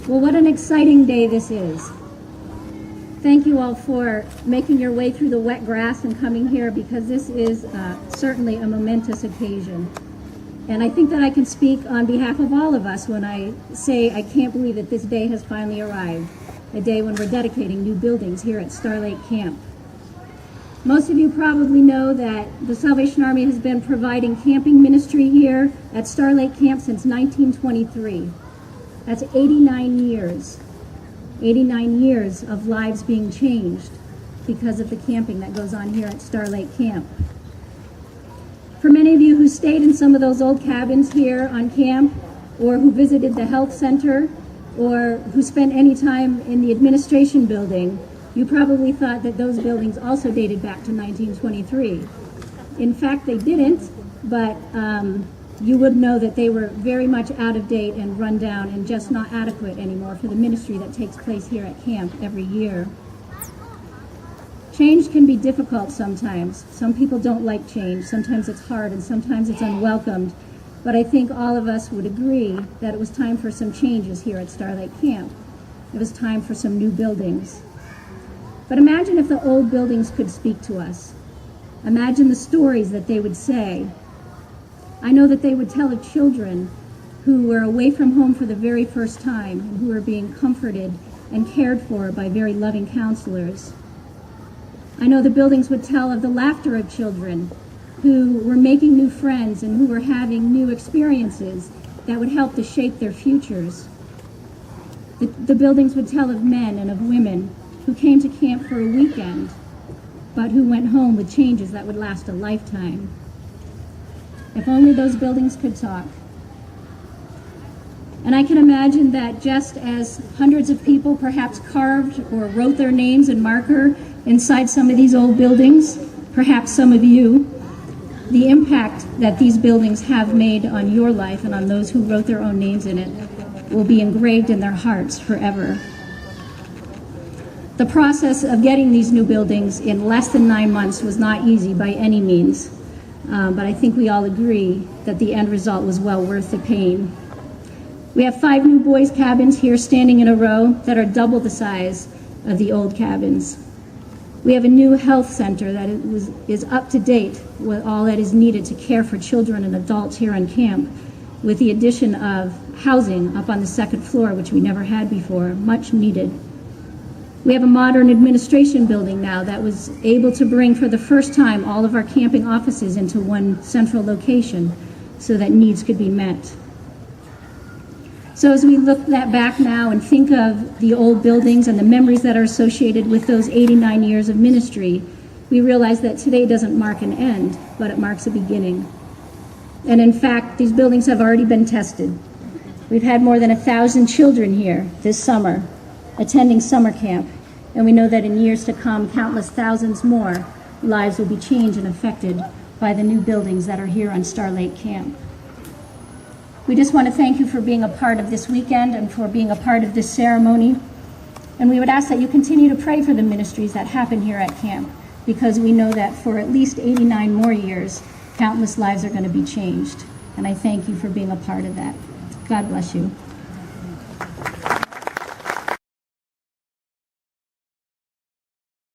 Well, what an exciting day this is. Thank you all for making your way through the wet grass and coming here, because this is certainly a momentous occasion. And I think that I can speak on behalf of all of us when I say I can't believe that this day has finally arrived, a day when we're dedicating new buildings here at Star Lake Camp. Most of you probably know that the Salvation Army has been providing camping ministry here at Star Lake Camp since 1923. That's 89 years. 89 years of lives being changed because of the camping that goes on here at Star Lake Camp. For many of you who stayed in some of those old cabins here on camp, or who visited the health center, or who spent any time in the administration building, you probably thought that those buildings also dated back to 1923. In fact, they didn't, but you would know that they were very much out of date and run down and just not adequate anymore for the ministry that takes place here at camp every year. Change can be difficult sometimes. Some people don't like change. Sometimes it's hard and sometimes it's unwelcomed. But I think all of us would agree that it was time for some changes here at Star Lake Camp. It was time for some new buildings. But imagine if the old buildings could speak to us. Imagine the stories that they would say. I know that they would tell of children who were away from home for the very first time and who were being comforted and cared for by very loving counselors. I know the buildings would tell of the laughter of children who were making new friends and who were having new experiences that would help to shape their futures. The buildings would tell of men and of women who came to camp for a weekend, but who went home with changes that would last a lifetime. If only those buildings could talk. And I can imagine that just as hundreds of people perhaps carved or wrote their names in marker inside some of these old buildings, perhaps some of you, the impact that these buildings have made on your life and on those who wrote their own names in it will be engraved in their hearts forever. The process of getting these new buildings in less than 9 months was not easy by any means. But I think we all agree that the end result was well worth the pain. We have 5 new boys' cabins here standing in a row that are double the size of the old cabins. We have a new health center that is up to date with all that is needed to care for children and adults here on camp, with the addition of housing up on the 2nd floor, which we never had before, much needed. We have a modern administration building now that was able to bring for the first time all of our camping offices into one central location so that needs could be met. So as we look back now and think of the old buildings and the memories that are associated with those 89 years of ministry, we realize that today doesn't mark an end, but it marks a beginning. And in fact, these buildings have already been tested. We've had more than 1,000 children here this summer attending summer camp, and we know that in years to come, countless thousands more lives will be changed and affected by the new buildings that are here on Star Lake Camp. We just want to thank you for being a part of this weekend and for being a part of this ceremony. And we would ask that you continue to pray for the ministries that happen here at camp, because we know that for at least 89 more years, countless lives are going to be changed. And I thank you for being a part of that. God bless you.